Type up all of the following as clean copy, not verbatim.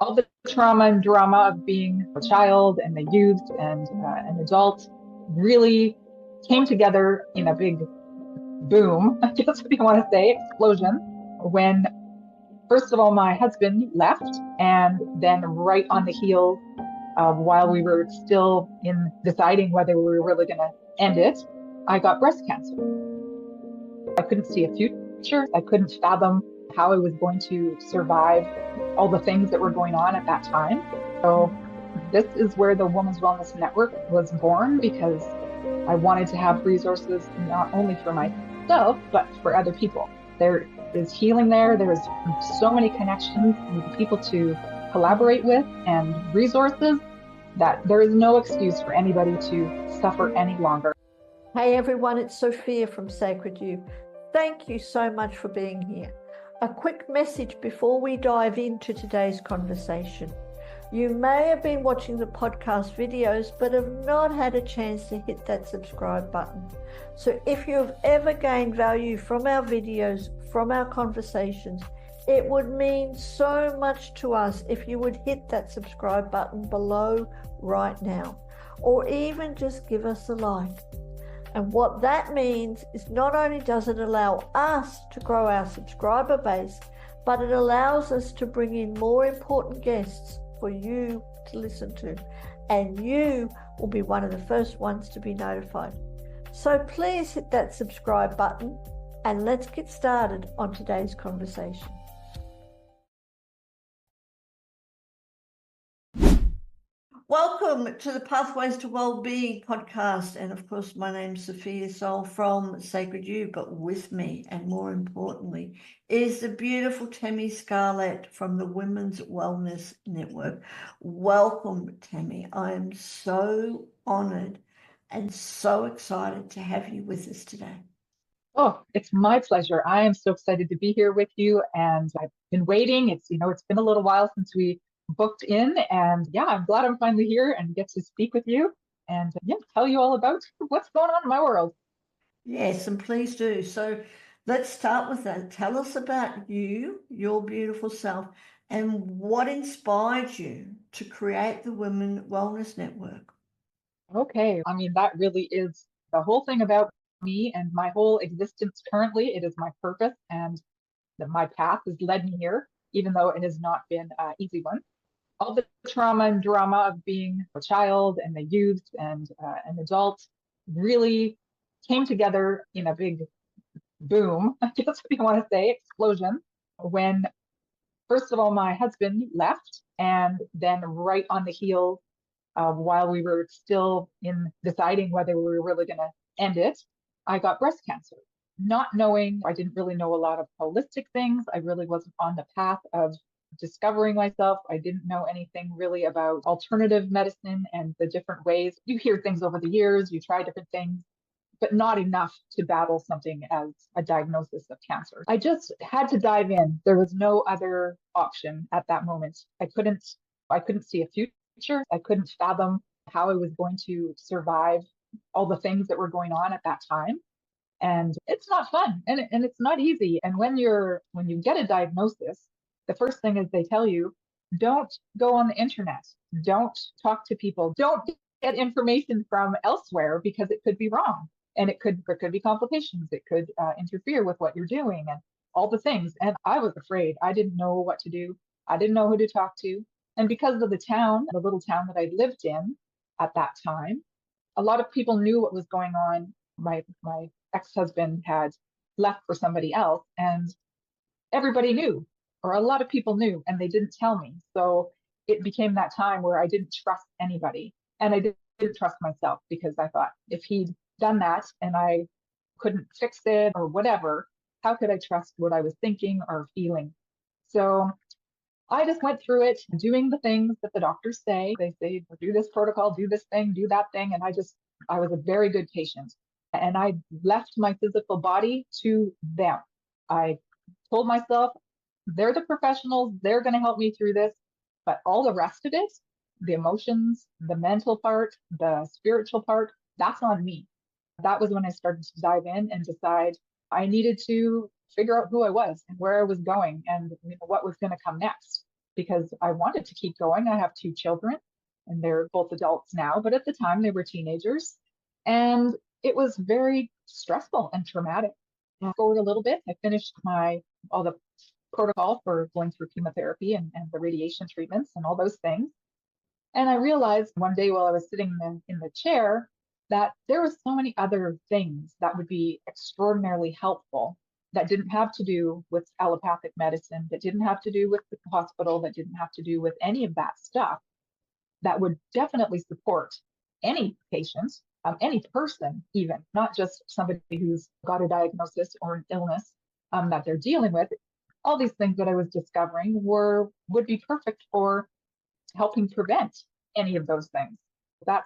all the trauma and drama of being a child and a youth and an adult really came together in a big boom, I guess if you want to say, explosion, when first of all my husband left, and then right on the heels of while we were still in deciding whether we were really going to end it, I got breast cancer. I couldn't see a future. I couldn't fathom how I was going to survive all the things that were going on at that time. So this is where the Women's Wellness Network was born, because I wanted to have resources not only for myself, but for other people. There is healing there. There's so many connections with people to collaborate with and resources that there is no excuse for anybody to suffer any longer. Hey everyone, it's Sophia from Sacred You. Thank you so much for being here. A quick message before we dive into today's conversation. You may have been watching the podcast videos but have not had a chance to hit that subscribe button. So if you've ever gained value from our videos, from our conversations, it would mean so much to us if you would hit that subscribe button below right now, or even just give us a like. And what that means is not only does it allow us to grow our subscriber base, but it allows us to bring in more important guests for you to listen to. And you will be one of the first ones to be notified. So please hit that subscribe button and let's get started on today's conversation. Welcome to the Pathways to Wellbeing podcast. And of course, my name's Sophia Soul from Sacred You, but with me, and more importantly, is the beautiful Tammy Scarlett from the Women's Wellness Network. Welcome, Tammy. I am so honored and so excited to have you with us today. Oh, it's my pleasure. I am so excited to be here with you, and I've been waiting. It's been a little while since we booked in, and yeah, I'm glad I'm finally here and get to speak with you and tell you all about what's going on in my world. Yes, and please do. So let's start with that. Tell us about you, your beautiful self, and what inspired you to create the Women Wellness Network. Okay, I mean, that really is the whole thing about me and my whole existence currently. It is my purpose, and that my path has led me here, even though it has not been an easy one. All the trauma and drama of being a child and a youth and an adult really came together in a big boom, I guess if you want to say, explosion, when first of all my husband left, and then right on the heels of while we were still in deciding whether we were really going to end it, I got breast cancer. Not knowing, I didn't really know a lot of holistic things. I really wasn't on the path of discovering myself. I didn't know anything really about alternative medicine and the different ways. You hear things over the years, you try different things, but not enough to battle something as a diagnosis of cancer. I just had to dive in. There was no other option at that moment. I couldn't see a future. I couldn't fathom how I was going to survive all the things that were going on at that time. And it's not fun, and it's not easy. And when you get a diagnosis, the first thing is they tell you, don't go on the internet, don't talk to people, don't get information from elsewhere, because it could be wrong, and there could be complications. It could interfere with what you're doing and all the things. And I was afraid. I didn't know what to do. I didn't know who to talk to. And because of the little town that I lived in at that time, a lot of people knew what was going on. My ex-husband had left for somebody else, and everybody knew, or a lot of people knew, and they didn't tell me. So it became that time where I didn't trust anybody, and I didn't trust myself, because I thought, if he'd done that and I couldn't fix it or whatever, how could I trust what I was thinking or feeling? So I just went through it, doing the things that the doctors say. They say, do this protocol, do this thing, do that thing. And I was a very good patient. And I left my physical body to them. I told myself, they're the professionals, they're going to help me through this. But all the rest of it, the emotions, the mental part, the spiritual part, that's on me. That was when I started to dive in and decide I needed to figure out who I was and where I was going, and what was going to come next. because I wanted to keep going. I have two children and they're both adults now, but at the time they were teenagers. And it was very stressful and traumatic. Fast forward a little bit, I finished all the protocol for going through chemotherapy and the radiation treatments and all those things. And I realized one day while I was sitting in the chair that there were so many other things that would be extraordinarily helpful that didn't have to do with allopathic medicine, that didn't have to do with the hospital, that didn't have to do with any of that stuff, that would definitely support any patient, any person, even, not just somebody who's got a diagnosis or an illness that they're dealing with. All these things that I was discovering would be perfect for helping prevent any of those things. That's,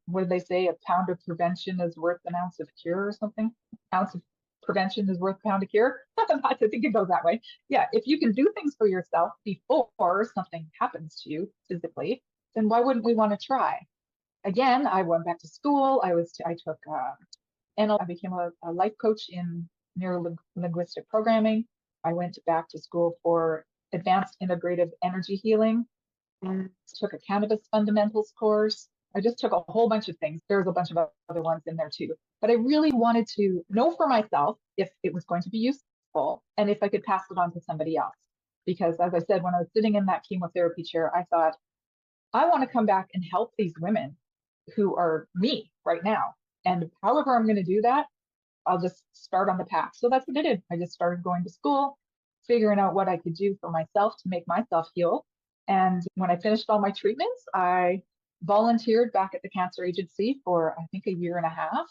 what do they say? A pound of prevention is worth an ounce of cure or something. Ounce of prevention is worth a pound of cure. I think it goes that way. Yeah, if you can do things for yourself before something happens to you physically, then why wouldn't we want to try? Again, I went back to school. I took NLP. I became a life coach in neuro-linguistic programming. I went back to school for advanced integrative energy healing. And took a cannabis fundamentals course. I just took a whole bunch of things. There's a bunch of other ones in there too. But I really wanted to know for myself if it was going to be useful and if I could pass it on to somebody else. Because as I said, when I was sitting in that chemotherapy chair, I thought, I want to come back and help these women who are me right now. And however I'm going to do that, I'll just start on the path. So that's what I did. I just started going to school, figuring out what I could do for myself to make myself heal. And when I finished all my treatments, I volunteered back at the cancer agency for, I think, a year and a half,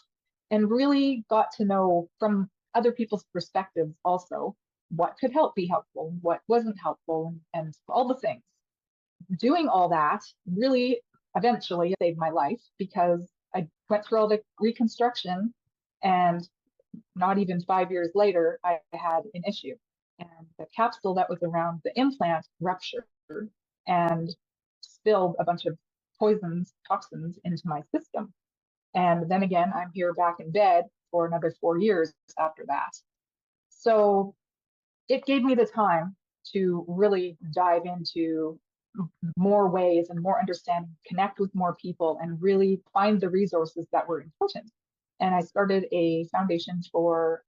and really got to know from other people's perspectives also what could be helpful, what wasn't helpful, and all the things. Doing all that really eventually saved my life because I went through all the reconstruction, and not even 5 years later, I had an issue. And the capsule that was around the implant ruptured and spilled a bunch of toxins into my system. And then again, I'm here back in bed for another 4 years after that. So it gave me the time to really dive into more ways and more understanding, connect with more people, and really find the resources that were important. And I started a foundation for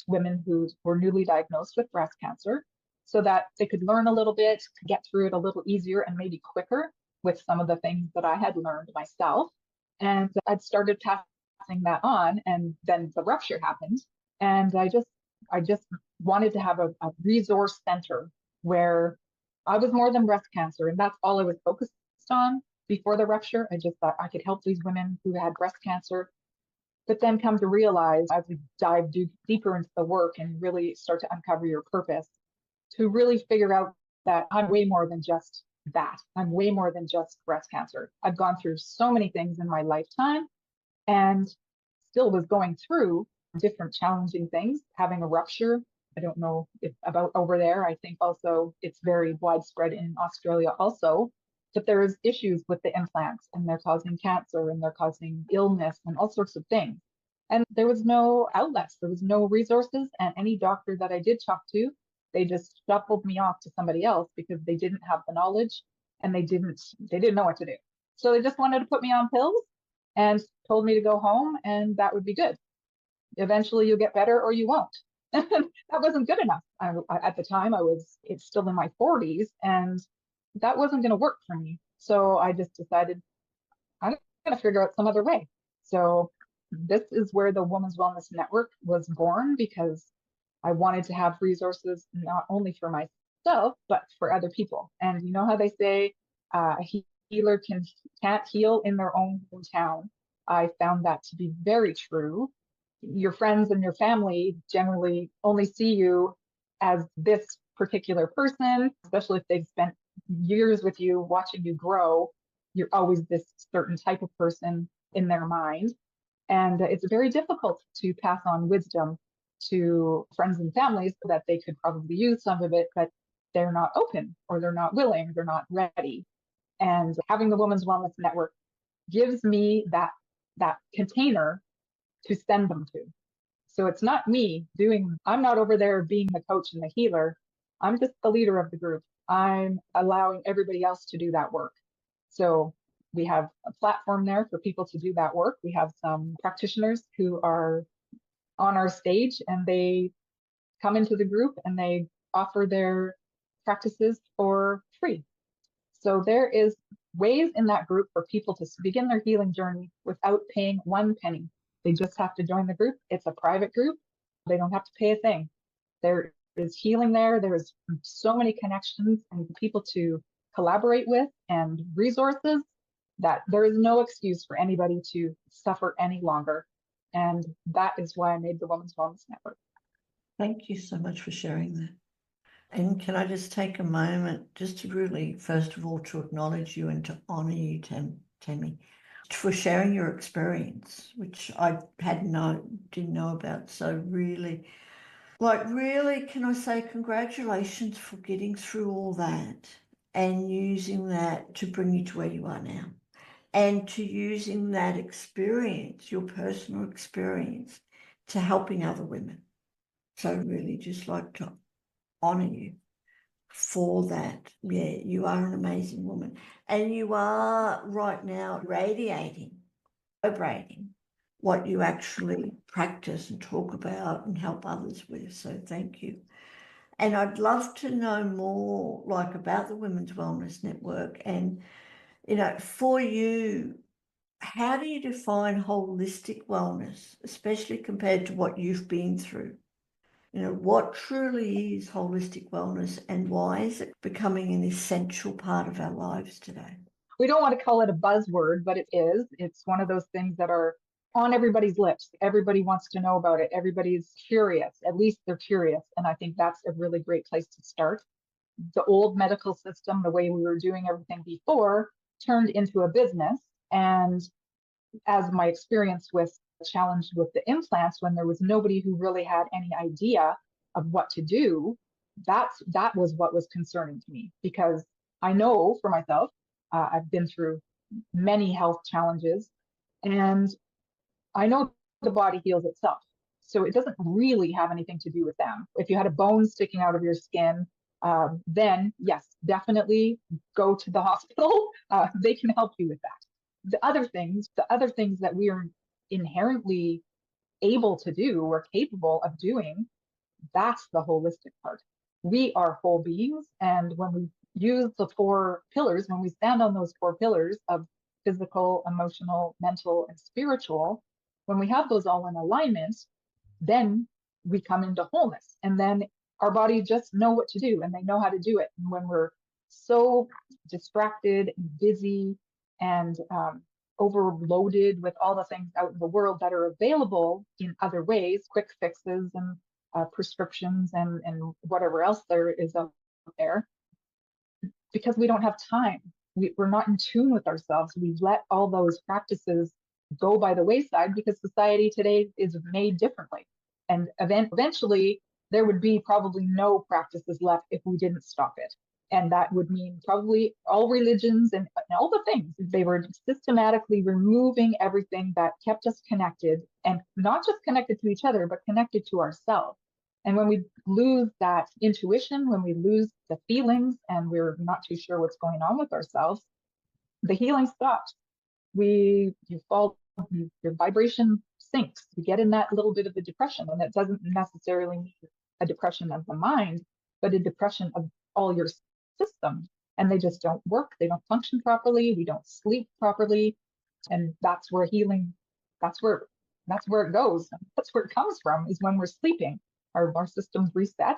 women who were newly diagnosed with breast cancer so that they could learn a little bit, get through it a little easier and maybe quicker with some of the things that I had learned myself. And I'd started passing that on, and then the rupture happened. And I just wanted to have a resource center where I was more than breast cancer, and that's all I was focused on before the rupture. I just thought I could help these women who had breast cancer, but then come to realize as we dive deeper into the work and really start to uncover your purpose, to really figure out that I'm way more than just that. I'm way more than just breast cancer. I've gone through so many things in my lifetime and still was going through different challenging things. Having a rupture, I don't know if about over there. I think also it's very widespread in Australia also. But there's issues with the implants, and they're causing cancer, and they're causing illness and all sorts of things. And there was no outlets, there was no resources, and any doctor that I did talk to, they just shuffled me off to somebody else because they didn't have the knowledge and they didn't know what to do. So they just wanted to put me on pills and told me to go home and that would be good. Eventually you'll get better or you won't. That wasn't good enough. At the time it's still in my 40s, and that wasn't going to work for me. So I just decided I'm going to figure out some other way. So this is where the Women's Wellness Network was born, because I wanted to have resources not only for myself, but for other people. And you know how they say a healer can't heal in their own hometown. I found that to be very true. Your friends and your family generally only see you as this particular person, especially if they've spent years with you, watching you grow. You're always this certain type of person in their mind. And it's very difficult to pass on wisdom to friends and families so that they could probably use some of it, but they're not open or they're not willing, they're not ready. And having the Women's Wellness Network gives me that container to send them to. So it's not me I'm not over there being the coach and the healer. I'm just the leader of the group. I'm allowing everybody else to do that work. So we have a platform there for people to do that work. We have some practitioners who are on our stage, and they come into the group and they offer their practices for free. So there is ways in that group for people to begin their healing journey without paying one penny. They just have to join the group. It's a private group. They don't have to pay a thing. There is healing there. There is so many connections and people to collaborate with and resources that there is no excuse for anybody to suffer any longer. And that is why I made the Women's Wellness Network. Thank you so much for sharing that. And can I just take a moment just to really, first of all, to acknowledge you and to honor you, Tammy, for sharing your experience, which I didn't know about. So really, can I say congratulations for getting through all that and using that to bring you to where you are now, and to using that experience, your personal experience, to helping other women. So really just like to honor you for that. Yeah, you are an amazing woman, and you are right now radiating, vibrating what you actually practice and talk about and help others with. So thank you. And I'd love to know more about the Women's Wellness Network, and for you, how do you define holistic wellness, especially compared to what you've been through? What truly is holistic wellness, and why is it becoming an essential part of our lives today? We don't want to call it a buzzword, but it is. It's one of those things that are on everybody's lips. Everybody wants to know about it. Everybody's curious. At least they're curious. And I think that's a really great place to start. The old medical system, the way we were doing everything before, turned into a business. And as my experience with challenged with the implants, when there was nobody who really had any idea of what to do, that was what was concerning to me, because I know for myself, I've been through many health challenges, and I know the body heals itself. So it doesn't really have anything to do with them. If you had a bone sticking out of your skin, then yes, definitely go to the hospital. They can help you with that. The other things that we are inherently able to do or capable of doing, that's the holistic part. We are whole beings. And when we use the 4 pillars, when we stand on those 4 pillars of physical, emotional, mental, and spiritual, when we have those all in alignment, then we come into wholeness. And then our bodies just know what to do, and they know how to do it. And when we're so distracted and busy and overloaded with all the things out in the world that are available in other ways, quick fixes and prescriptions and whatever else there is out there, because we don't have time. We're not in tune with ourselves. We let all those practices go by the wayside because society today is made differently. And eventually, there would be probably no practices left if we didn't stop it. And that would mean probably all religions and all the things. They were systematically removing everything that kept us connected, and not just connected to each other, but connected to ourselves. And when we lose that intuition, when we lose the feelings and we're not too sure what's going on with ourselves, the healing stops. You fall, your vibration sinks. You get in that little bit of a depression, and it doesn't necessarily mean a depression of the mind, but a depression of all your systems. And they just don't work. They don't function properly. We don't sleep properly. And that's where healing, that's where it goes. That's where it comes from, is when we're sleeping. Our systems reset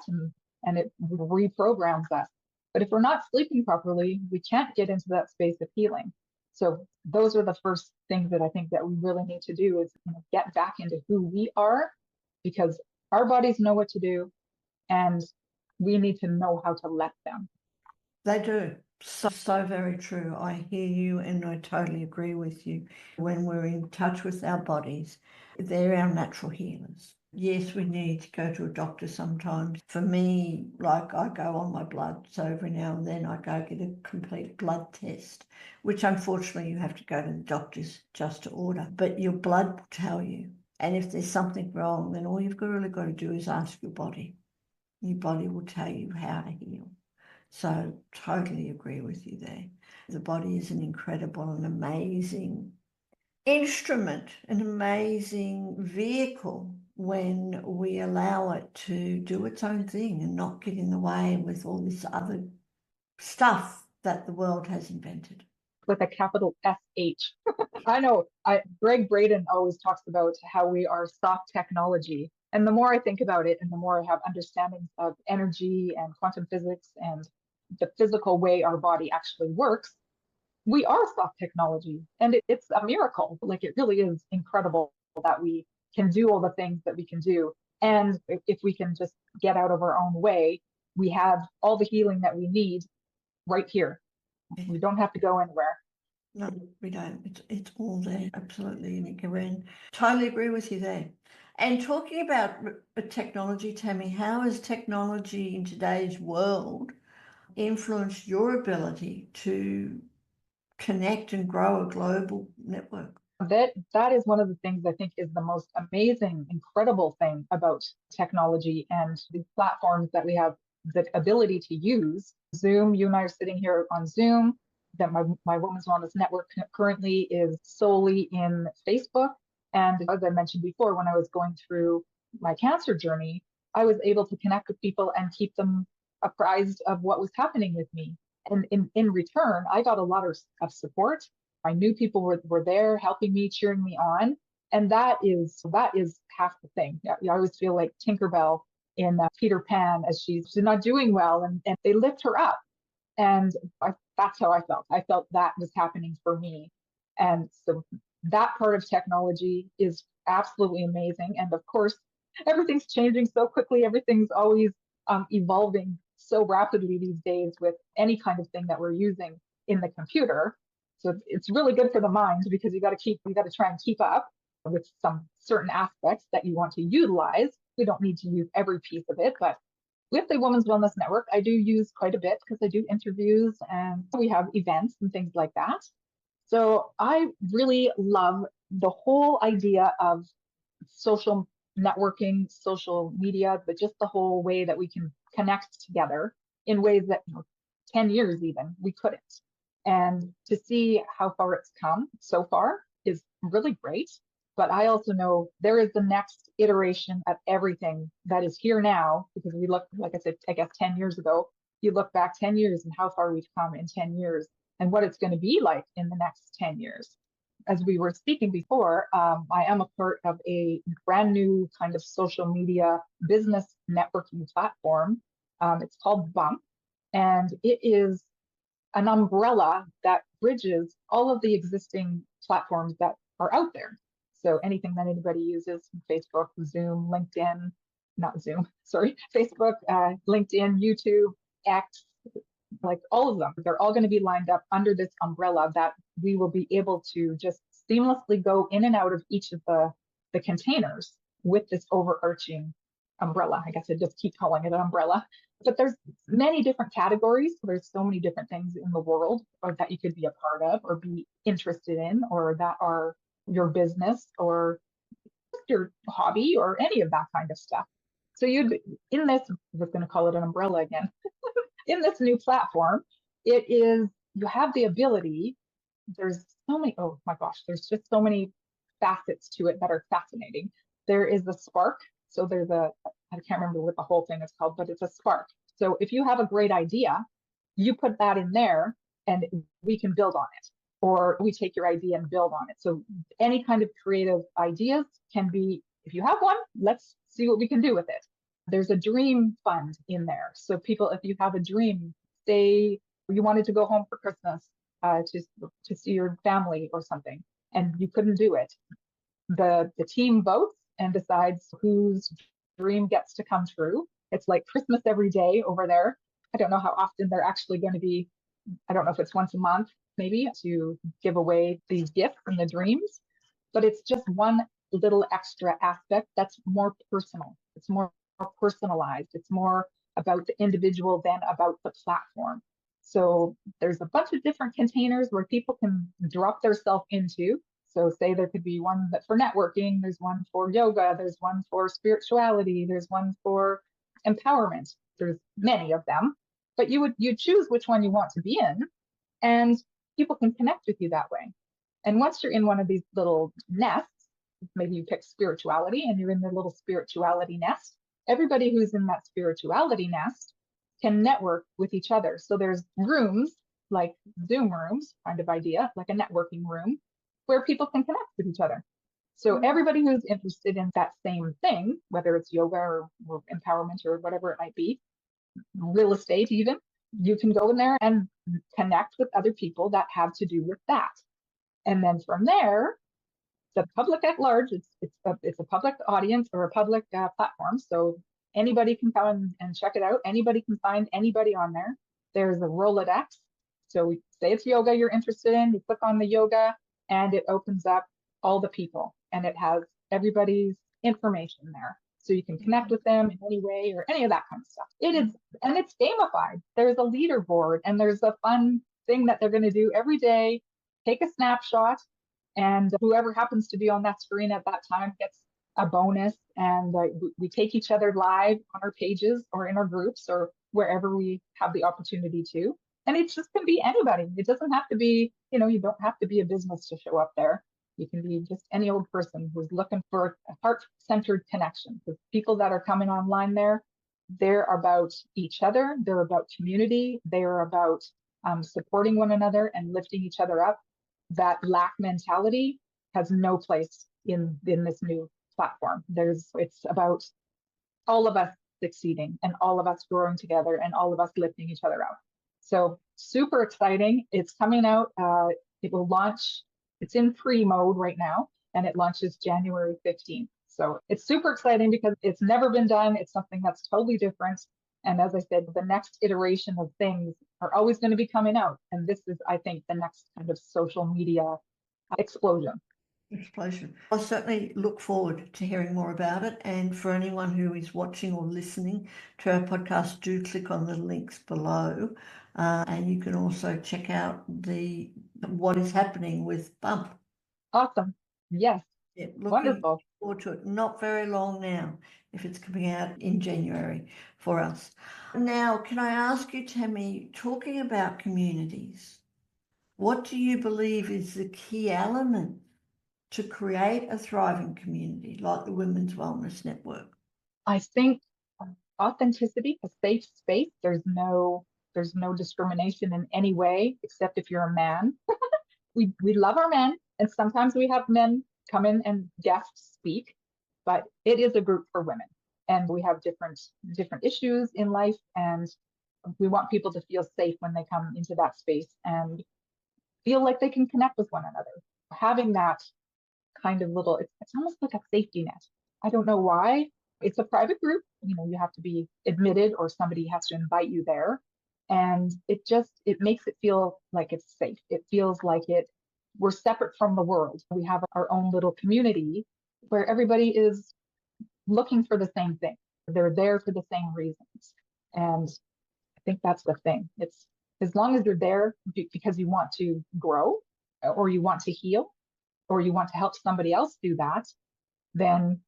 and it reprograms us. But if we're not sleeping properly, we can't get into that space of healing. So those are the first things that I think that we really need to do, is get back into who we are, because our bodies know what to do, and we need to know how to let them. They do. So very true. I hear you, and I totally agree with you. When we're in touch with our bodies, they're our natural healers. Yes, we need to go to a doctor sometimes. For me, I go on my blood, so every now and then I go get a complete blood test, which unfortunately you have to go to the doctors just to order. But your blood will tell you. And if there's something wrong, then all you've really got to do is ask your body. Your body will tell you how to heal. So totally agree with you there. The body is an incredible and amazing instrument, an amazing vehicle when we allow it to do its own thing and not get in the way with all this other stuff that the world has invented. With a capital SH. I know Greg Braden always talks about how we are soft technology. And the more I think about it and the more I have understandings of energy and quantum physics and the physical way our body actually works, we are soft technology. And it's a miracle. Like it really is incredible that we can do all the things that we can do. And if we can just get out of our own way, we have all the healing that we need right here. We don't have to go anywhere. No, we don't. It's all there. Absolutely, Nika. And totally agree with you there. And talking about technology, Tammy, how has technology in today's world influenced your ability to connect and grow a global network? That is one of the things I think is the most amazing, incredible thing about technology and the platforms that we have the ability to use. Zoom, you and I are sitting here on Zoom. That my Women's Wellness Network currently is solely in Facebook. And as I mentioned before, when I was going through my cancer journey, I was able to connect with people and keep them apprised of what was happening with me. And in return, I got a lot of support. I knew people were there helping me, cheering me on. And that is half the thing. I always feel like Tinkerbell in Peter Pan as she's not doing well, and they lift her up. And that's how I felt. I felt that was happening for me. And so that part of technology is absolutely amazing. And of course, everything's changing so quickly. Everything's always evolving so rapidly these days with any kind of thing that we're using in the computer. So it's really good for the mind because you got to try and keep up with some certain aspects that you want to utilize. We don't need to use every piece of it, but with the Women's Wellness Network, I do use quite a bit because I do interviews and we have events and things like that. So I really love the whole idea of social networking, social media, but just the whole way that we can connect together in ways that 10 years even we couldn't. And to see how far it's come so far is really great. But I also know there is the next iteration of everything that is here now, because we look, like I said, I guess 10 years ago, you look back 10 years and how far we've come in 10 years and what it's going to be like in the next 10 years. As we were speaking before, I am a part of a brand new kind of social media business networking platform. It's called Bump, and it is an umbrella that bridges all of the existing platforms that are out there. So anything that anybody uses, Facebook, Zoom, LinkedIn, not Zoom, sorry, Facebook, LinkedIn, YouTube, X, like all of them, they're all going to be lined up under this umbrella that we will be able to just seamlessly go in and out of each of the containers with this overarching umbrella. I guess I just keep calling it an umbrella. But there's many different categories. There's so many different things in the world or that you could be a part of or be interested in or that are your business or your hobby or any of that kind of stuff. So you'd in this, we're going to call it an umbrella again. In this new platform, it is you have the ability. There's so many, oh my gosh, there's just so many facets to it that are fascinating. There is the spark. So there's I can't remember what the whole thing is called, but it's a spark. So if you have a great idea, you put that in there and we can build on it. Or we take your idea and build on it. So any kind of creative ideas can be, if you have one, let's see what we can do with it. There's a dream fund in there. So people, if you have a dream, say you wanted to go home for Christmas to see your family or something, and you couldn't do it, the team votes and decides whose dream gets to come true. It's like Christmas every day over there. I don't know how often they're actually going to be. I don't know if it's once a month, maybe, to give away these gifts and the dreams, but it's just one little extra aspect that's more personal. It's more personalized. It's more about the individual than about the platform. So there's a bunch of different containers where people can drop their self into. So say there could be one that for networking, there's one for yoga, there's one for spirituality, there's one for empowerment. There's many of them. but you choose which one you want to be in, and people can connect with you that way. And once you're in one of these little nests, maybe you pick spirituality and you're in the little spirituality nest, everybody who's in that spirituality nest can network with each other. So there's rooms like Zoom rooms kind of idea, like a networking room where people can connect with each other. So everybody who's interested in that same thing, whether it's yoga or empowerment or whatever it might be, real estate even, you can go in there and connect with other people that have to do with that. And then from there, the public at large, it's a public audience or a public platform. So anybody can come and check it out. Anybody can find anybody on there. There's a Rolodex. So we say it's yoga you're interested in, you click on the yoga and it opens up all the people and it has everybody's information there. So you can connect with them in any way or any of that kind of stuff. It is, and it's gamified. There's a leaderboard and there's a fun thing that they're going to do every day. Take a snapshot, and whoever happens to be on that screen at that time gets a bonus. And we take each other live on our pages or in our groups or wherever we have the opportunity to. And it just can be anybody. It doesn't have to be, you don't have to be a business to show up there. You can be just any old person who's looking for a heart-centered connection. Because people that are coming online there, they're about each other. They're about community. They're about supporting one another and lifting each other up. That lack mentality has no place in this new platform. It's about all of us succeeding and all of us growing together and all of us lifting each other out. So super exciting. It's coming out. It will launch. It's in pre mode right now and it launches January 15th. So it's super exciting because it's never been done. It's something that's totally different. And as I said, the next iteration of things are always going to be coming out. And this is, I think, the next kind of social media explosion. Explosion. I certainly look forward to hearing more about it. And for anyone who is watching or listening to our podcast, do click on the links below. And you can also check out what is happening with Bump. Awesome. Yes. Yeah, wonderful. Forward to it. Not very long now, if it's coming out in January for us. Now, can I ask you, Tammy, talking about communities, what do you believe is the key element to create a thriving community like the Women's Wellness Network? I think authenticity, a safe space. There's no discrimination in any way, except if you're a man. we love our men, and sometimes we have men come in and guest speak, but it is a group for women, and we have different issues in life, and we want people to feel safe when they come into that space and feel like they can connect with one another. Having that kind of little, it's almost like a safety net. I don't know why. It's a private group. You have to be admitted or somebody has to invite you there. And it makes it feel like it's safe. It feels like we're separate from the world. We have our own little community where everybody is looking for the same thing. They're there for the same reasons. And I think that's the thing. It's as long as you're there because you want to grow or you want to heal or you want to help somebody else do that, then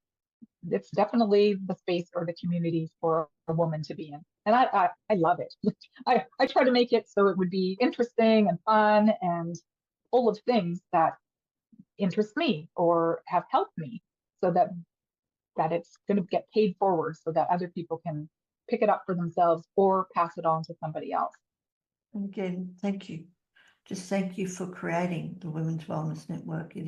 it's definitely the space or the community for a woman to be in. And I love it. I try to make it so it would be interesting and fun and full of things that interest me or have helped me, so that it's going to get paid forward so that other people can pick it up for themselves or pass it on to somebody else. And again, thank you. Just thank you for creating the Women's Wellness Network. It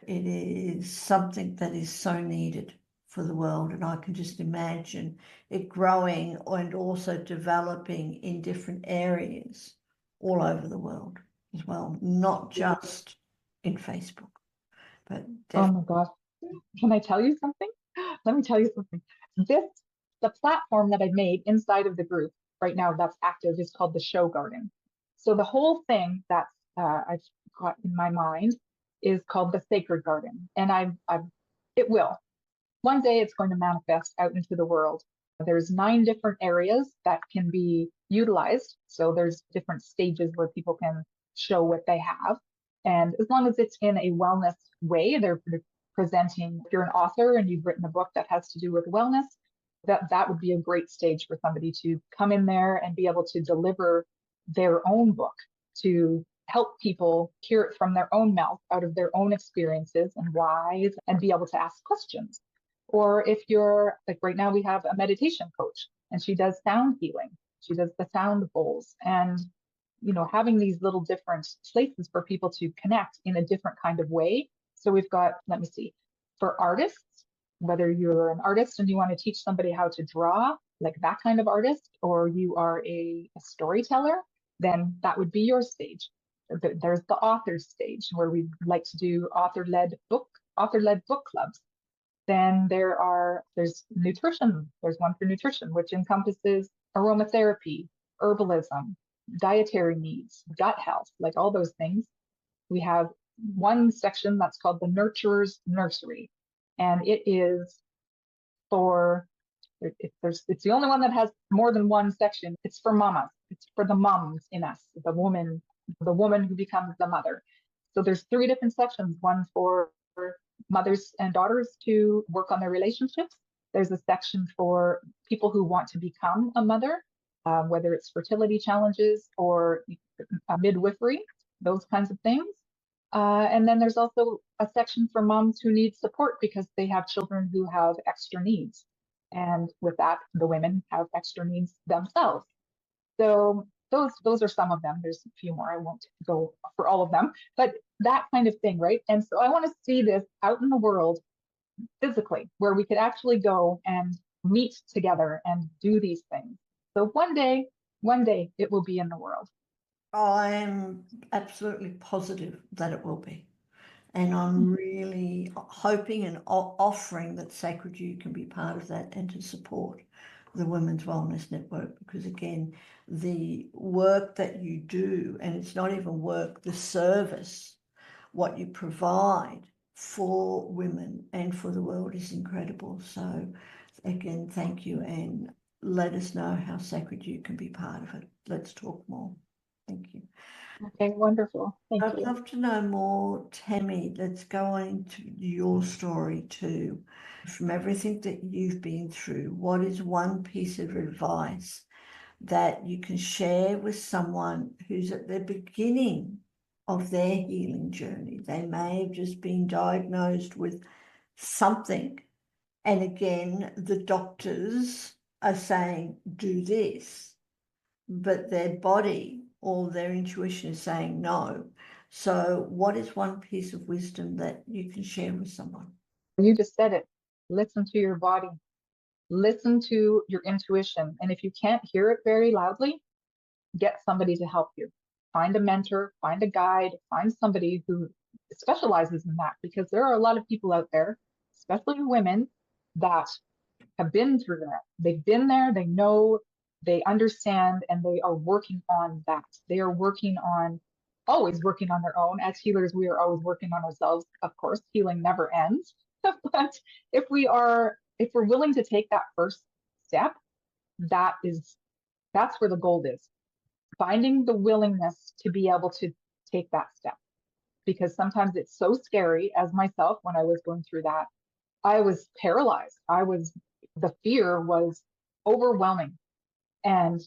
is something that is so needed for the world, and I can just imagine it growing and also developing in different areas all over the world as well, not just in Facebook, but definitely. Oh my gosh. Can I tell you something? Let me tell you something. The platform that I made inside of the group right now that's active is called the Show Garden. So the whole thing that I've got in my mind is called the Sacred Garden. And it will. One day it's going to manifest out into the world. There's 9 different areas that can be utilized. So there's different stages where people can show what they have. And as long as it's in a wellness way, they're presenting, if you're an author and you've written a book that has to do with wellness, That would be a great stage for somebody to come in there and be able to deliver their own book, to help people hear it from their own mouth, out of their own experiences and whys, and be able to ask questions. Or if you're like right now, we have a meditation coach and she does sound healing. She does the sound bowls, and having these little different places for people to connect in a different kind of way. So we've got, let me see, for artists, whether you're an artist and you want to teach somebody how to draw, like that kind of artist, or you are a storyteller, then that would be your stage. There's the author stage where we like to do author-led book clubs. Then there's nutrition. There's one for nutrition, which encompasses aromatherapy, herbalism, dietary needs, gut health, like all those things. We have one section that's called the Nurturer's Nursery, and it is for it's the only one that has more than one section. It's for mamas. It's for the mums in us, the woman who becomes the mother. So there's 3 different sections. One for mothers and daughters to work on their relationships. There's a section for people who want to become a mother, whether it's fertility challenges or midwifery, those kinds of things. And then there's also a section for moms who need support because they have children who have extra needs. And with that, the women have extra needs themselves. So those are some of them. There's a few more. I won't go for all of them, but that kind of thing, right? And so I want to see this out in the world physically, where we could actually go and meet together and do these things. So one day it will be in the world. I am absolutely positive that it will be. And I'm really hoping and offering that Sacred You can be part of that and to support the Women's Wellness Network, because again, the work that you do, and it's not even work, the service, what you provide for women and for the world is incredible. So again, thank you, and let us know how Sacred You can be part of it. Let's talk more. Thank you. Okay, wonderful. Thank I'd you. love to know more, Tammy. Let's go into your story too. From everything that you've been through, what is one piece of advice that you can share with someone who's at the beginning of their healing journey? They may have just been diagnosed with something, and again, the doctors are saying, do this, but their body or their intuition is saying no. So what is one piece of wisdom that you can share with someone? You just said it. Listen to your body. Listen to your intuition. And if you can't hear it very loudly, get somebody to help you. Find a mentor, find a guide, find somebody who specializes in that, because there are a lot of people out there, especially women, that have been through that. They've been there, they know, they understand, and they are working on that. They are always working on their own. As healers, we are always working on ourselves. Of course, healing never ends. But if we're willing to take that first step, that's where the gold is. Finding the willingness to be able to take that step. Because sometimes it's so scary, as myself, when I was going through that, I was paralyzed. The fear was overwhelming. And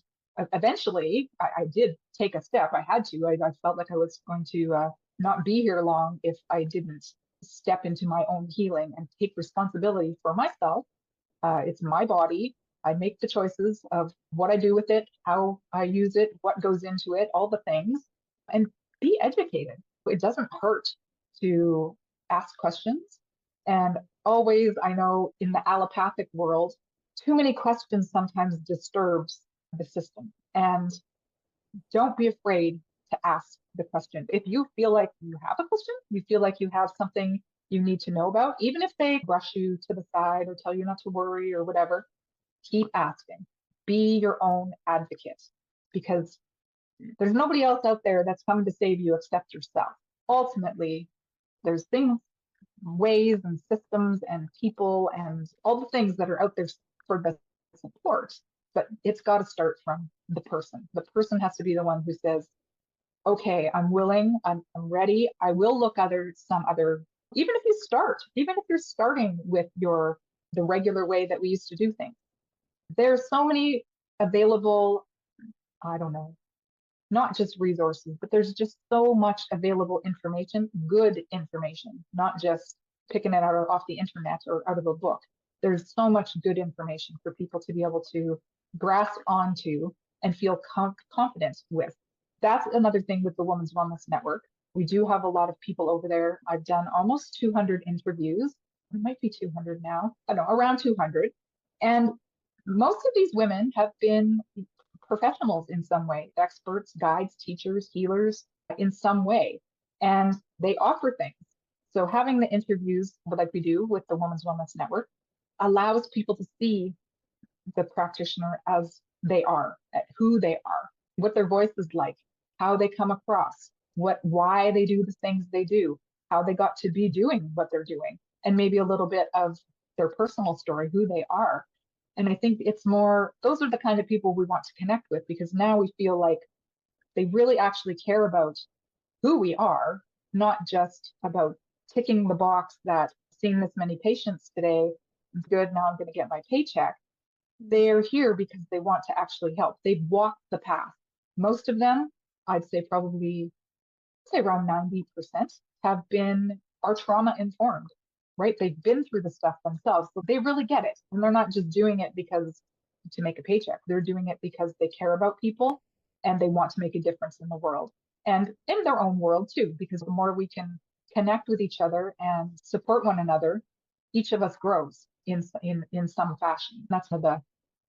eventually I did take a step. I had to. I felt like I was going to not be here long if I didn't step into my own healing and take responsibility for myself. It's my body. I make the choices of what I do with it, how I use it, what goes into it, all the things, and be educated. It doesn't hurt to ask questions. And always, I know in the allopathic world, too many questions sometimes disturbs the system. And don't be afraid to ask the question. If you feel like you have a question, you feel like you have something you need to know about, even if they brush you to the side or tell you not to worry or whatever, keep asking. Be your own advocate, because there's nobody else out there that's coming to save you except yourself. Ultimately, there's things, ways and systems and people and all the things that are out there for the support, but it's got to start from the person. The person has to be the one who says, okay, I'm willing, I'm ready, I will look some other, even if you're starting with the regular way that we used to do things, There's so many available, I don't know, not just resources, but there's just so much available information, good information, not just picking it out off the internet or out of a book. There's so much good information for people to be able to grasp onto and feel confident with. That's another thing with the Women's Wellness Network. We do have a lot of people over there. I've done almost 200 interviews. It might be 200 now. I don't know, around 200. And most of these women have been professionals in some way, experts, guides, teachers, healers in some way. And they offer things. So having the interviews like we do with the Women's Wellness Network allows people to see the practitioner as they are, who they are, what their voice is like, how they come across, why they do the things they do, how they got to be doing what they're doing, and maybe a little bit of their personal story, who they are. And I think it's more, those are the kind of people we want to connect with, because now we feel like they really actually care about who we are, not just about ticking the box that seeing this many patients today is good. Now I'm going to get my paycheck. They're here because they want to actually help. They've walked the path. Most of them, I'd say probably, say around 90% are trauma informed, right? They've been through the stuff themselves, so they really get it. And they're not just doing it because to make a paycheck. They're doing it because they care about people and they want to make a difference in the world and in their own world too, because the more we can connect with each other and support one another, each of us grows in some fashion. That's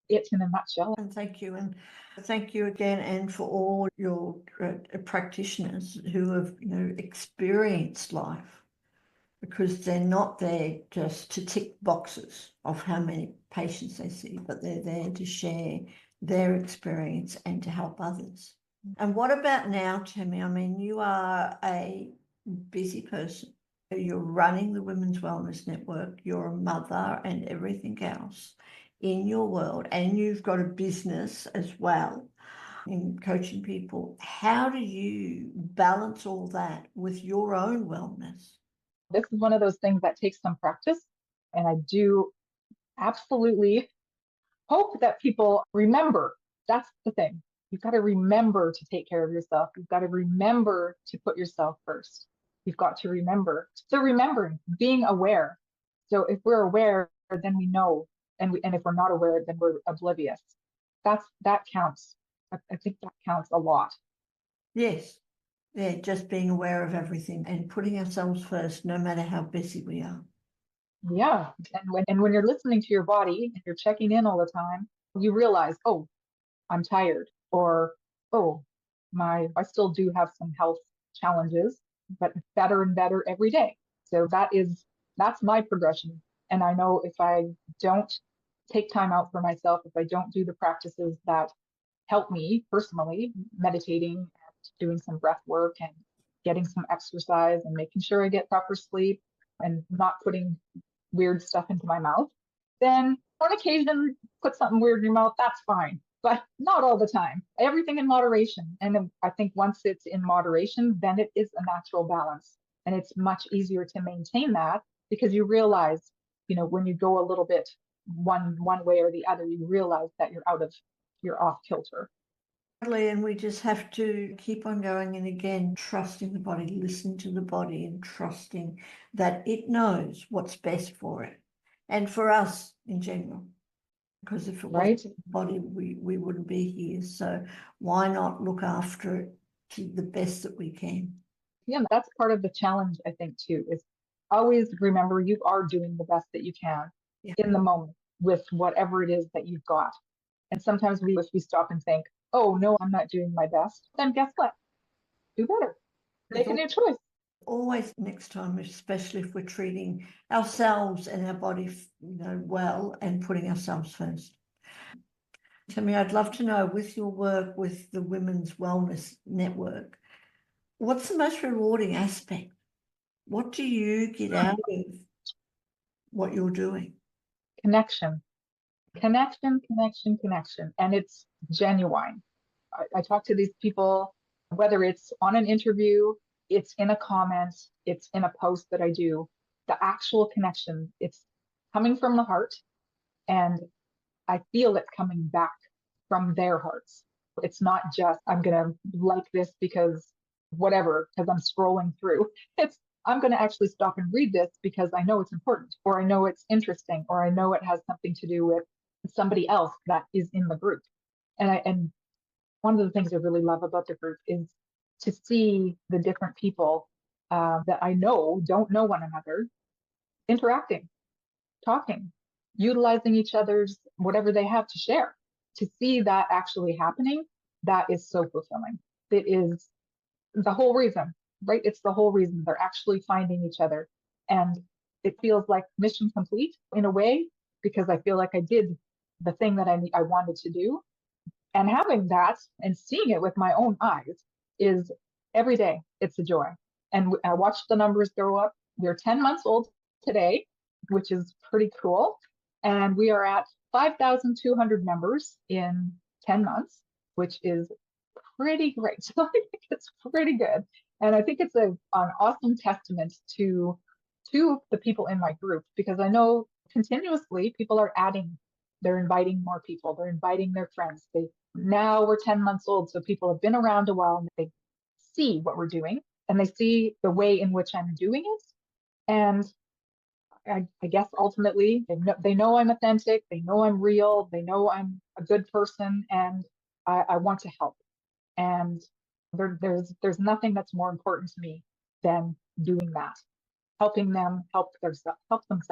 it in a nutshell. And thank you again, and for all your practitioners who have experienced life, because they're not there just to tick boxes of how many patients they see, but they're there to share their experience and to help others. And what about now, Tammy? I mean, you are a busy person. You're running the Women's Wellness Network, you're a mother and everything else in your world, and you've got a business as well in coaching people. How do you balance all that with your own wellness? This is one of those things that takes some practice, and I do absolutely hope that people remember. That's the thing. You've got to remember to take care of yourself. You've got to remember to put yourself first. You've got to remember. So remembering, being aware. So if we're aware, then we know, and if we're not aware, then we're oblivious. That counts. I think that counts a lot. Yes. Yeah, just being aware of everything and putting ourselves first, no matter how busy we are. Yeah. And when you're listening to your body and you're checking in all the time, you realize, oh, I'm tired, or oh, I still do have some health challenges, but better and better every day. So that's my progression. And I know if I don't take time out for myself, if I don't do the practices that help me personally, meditating and doing some breath work and getting some exercise and making sure I get proper sleep and not putting weird stuff into my mouth, then on occasion, put something weird in your mouth, that's fine, but not all the time. Everything in moderation. And I think once it's in moderation, then it is a natural balance. And it's much easier to maintain that because you realize, when you go a little bit one way or the other, you realize that you're off kilter. And we just have to keep on going, and again, trusting the body, listening to the body and trusting that it knows what's best for it and for us in general. Because if it wasn't the body, we wouldn't be here. So why not look after it to the best that we can? Yeah, that's part of the challenge, I think, too, is always remember you are doing the best that you can in the moment with whatever it is that you've got. And sometimes if we stop and think, oh, no, I'm not doing my best, then guess what? Do better. Make a new choice. Always next time, especially if we're treating ourselves and our body, well, and putting ourselves first. Tammy, I'd love to know, with your work with the Women's Wellness Network, what's the most rewarding aspect? What do you get out of what you're doing? Connection. And it's genuine. I talk to these people, whether it's on an interview, it's in a comment, it's in a post that I do, the actual connection, it's coming from the heart. And I feel it's coming back from their hearts. It's not just, I'm going to like this because whatever, because I'm scrolling through. It's, I'm going to actually stop and read this because I know it's important, or I know it's interesting, or I know it has something to do with somebody else that is in the group. And one of the things I really love about the group is to see the different people that I know don't know one another interacting, talking, utilizing each other's whatever they have to share. To see that actually happening, that is so fulfilling. It is the whole reason, right? It's the whole reason they're actually finding each other. And it feels like mission complete in a way, because I feel like I did the thing that I wanted to do. And having that and seeing it with my own eyes is every day, it's a joy. And I watched the numbers go up. We're 10 months old today, which is pretty cool. And we are at 5,200 members in 10 months, which is pretty great. So I think it's pretty good. And I think it's an awesome testament to the people in my group, because I know continuously people are adding, they're inviting more people, they're inviting their friends. Now we're 10 months old, so people have been around a while and they see what we're doing and they see the way in which I'm doing it. And I guess ultimately they know I'm authentic, they know I'm real, they know I'm a good person, and I want to help. And there's nothing that's more important to me than doing that, helping them help themselves.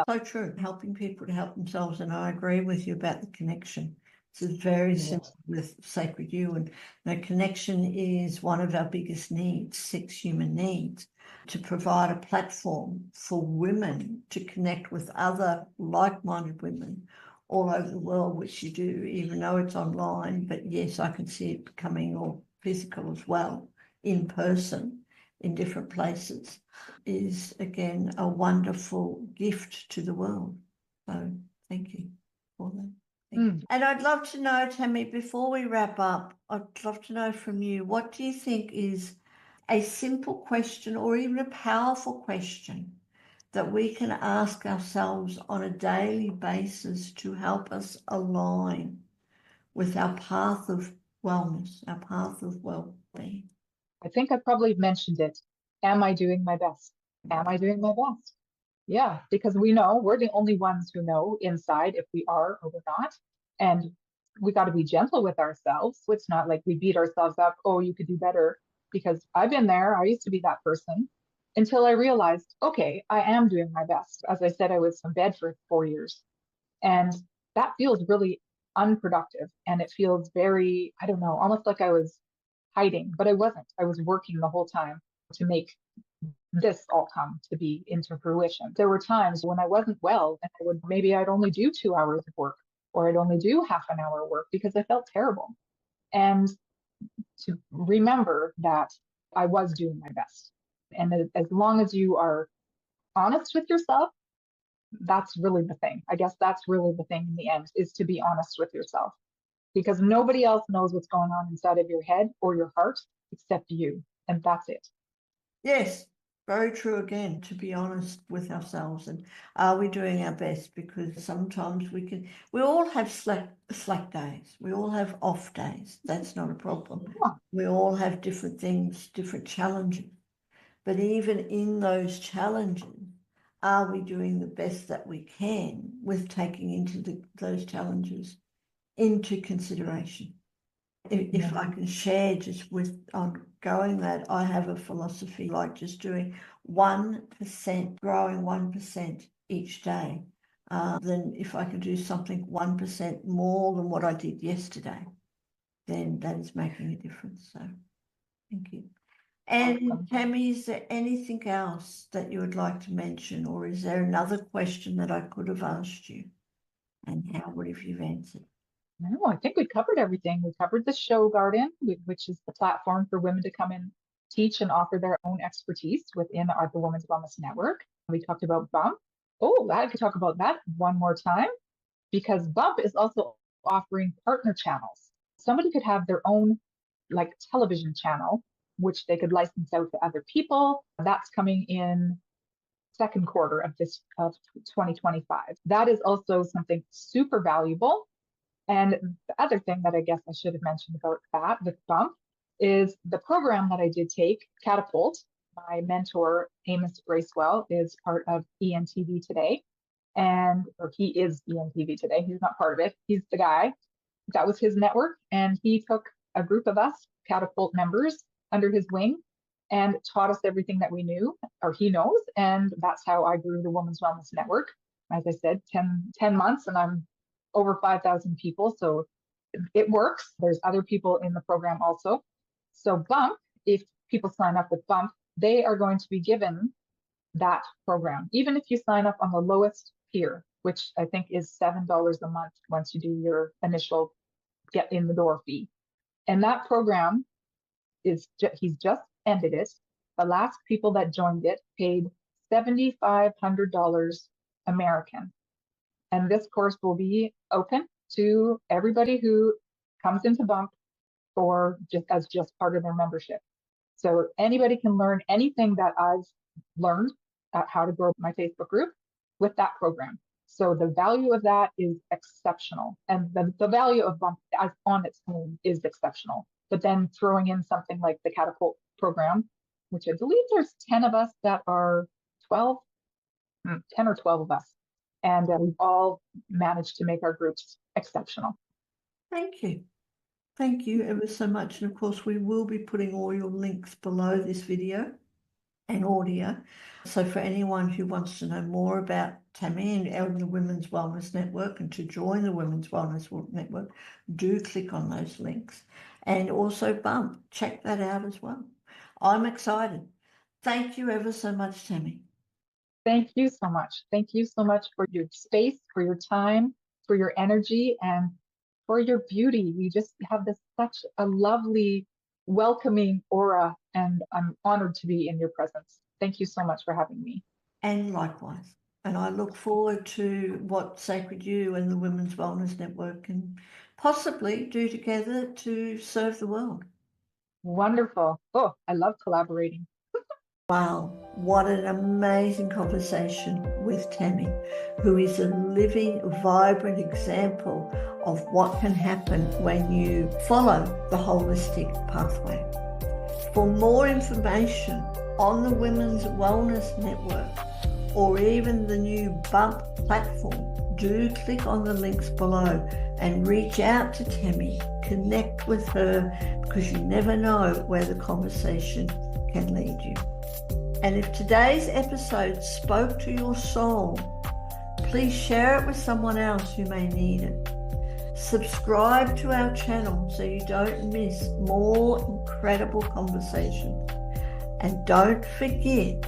So true, helping people to help themselves. And I agree with you about the connection. This is very simple with Sacred You. And the connection is one of our biggest needs, 6 human needs, to provide a platform for women to connect with other like-minded women all over the world, which you do, even though it's online. But yes, I can see it becoming all physical as well, in person, in different places, is again a wonderful gift to the world. So thank you for that. And I'd love to know, Tammy, before we wrap up, I'd love to know from you, what do you think is a simple question or even a powerful question that we can ask ourselves on a daily basis to help us align with our path of wellness, our path of well-being? I think I probably mentioned it. Am I doing my best? Am I doing my best? Yeah, because we know we're the only ones who know inside if we are or we're not. And we got to be gentle with ourselves. It's not like we beat ourselves up, oh, you could do better. Because I've been there, I used to be that person until I realized, okay, I am doing my best. As I said, I was in bed for 4 years. And that feels really unproductive. And it feels very, I don't know, almost like I was hiding, but I wasn't. I was working the whole time to make this all come to be into fruition. There were times when I wasn't well and maybe I'd only do 2 hours of work, or I'd only do half an hour of work because I felt terrible. And to remember that I was doing my best. And as long as you are honest with yourself, that's really the thing. I guess that's really the thing in the end, is to be honest with yourself, because nobody else knows what's going on inside of your head or your heart except you. And that's it. Yes, very true again, to be honest with ourselves. And are we doing our best? Because sometimes we all have slack days. We all have off days. That's not a problem. Yeah. We all have different things, different challenges. But even in those challenges, are we doing the best that we can with taking into those challenges into consideration? If I can share just with ongoing that, I have a philosophy like just doing 1%, growing 1% each day. Then if I can do something 1% more than what I did yesterday, then that is making a difference. So thank you. And Awesome. Tammy, is there anything else that you would like to mention, or is there another question that I could have asked you? And how would have you answered? No, I think we covered everything. We covered the show garden, which is the platform for women to come and teach and offer their own expertise within the Women's Wellness Network. We talked about Bump. Oh, I could talk about that one more time, because Bump is also offering partner channels. Somebody could have their own like television channel, which they could license out to other people. That's coming in second quarter of 2025. That is also something super valuable. And the other thing that I guess I should have mentioned about that with Bump is the program that I did take, Catapult. My mentor, Amos Bracewell, is part of ENTV today. Or he is ENTV today. He's not part of it. He's the guy. That was his network. And he took a group of us, Catapult members, under his wing and taught us everything that we knew, or he knows. And that's how I grew the Women's Wellness Network. As I said, 10 months, and I'm over 5,000 people. So it works. There's other people in the program also. So Bump, if people sign up with Bump, they are going to be given that program, even if you sign up on the lowest tier, which I think is $7 a month once you do your initial get in the door fee. And that program is, he's just ended it. The last people that joined it paid $7,500 American. And this course will be open to everybody who comes into Bump or just part of their membership. So anybody can learn anything that I've learned how to grow my Facebook group with that program. So the value of that is exceptional. And the value of Bump as on its own is exceptional. But then throwing in something like the Catapult program, which I believe there's 10 of us that are 10 or 12 of us. And we've all managed to make our groups exceptional. Thank you. Thank you ever so much. And of course, we will be putting all your links below this video and audio. So for anyone who wants to know more about Tammy and the Women's Wellness Network and to join the Women's Wellness Network, do click on those links. And also Bump, check that out as well. I'm excited. Thank you ever so much, Tammy. Thank you so much. Thank you so much for your space, for your time, for your energy, and for your beauty. You just have such a lovely, welcoming aura, and I'm honored to be in your presence. Thank you so much for having me. And likewise. And I look forward to what Sacred You and the Women's Wellness Network can possibly do together to serve the world. Wonderful. Oh, I love collaborating. Wow, what an amazing conversation with Tammy, who is a living, vibrant example of what can happen when you follow the holistic pathway. For more information on the Women's Wellness Network or even the new Bump platform, do click on the links below and reach out to Tammy, connect with her, because you never know where the conversation can lead you. And if today's episode spoke to your soul, please share it with someone else who may need it. Subscribe to our channel so you don't miss more incredible conversations. And don't forget,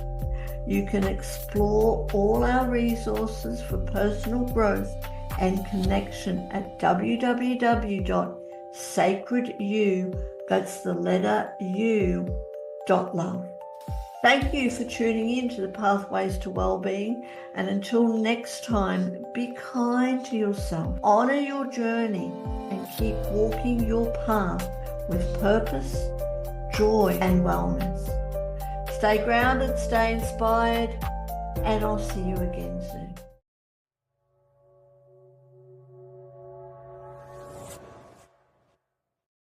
you can explore all our resources for personal growth and connection at www.sacredu, that's the letter U.love. Thank you for tuning in to the Pathways to Wellbeing, and until next time, be kind to yourself, honor your journey, and keep walking your path with purpose, joy, and wellness. Stay grounded, stay inspired, and I'll see you again soon.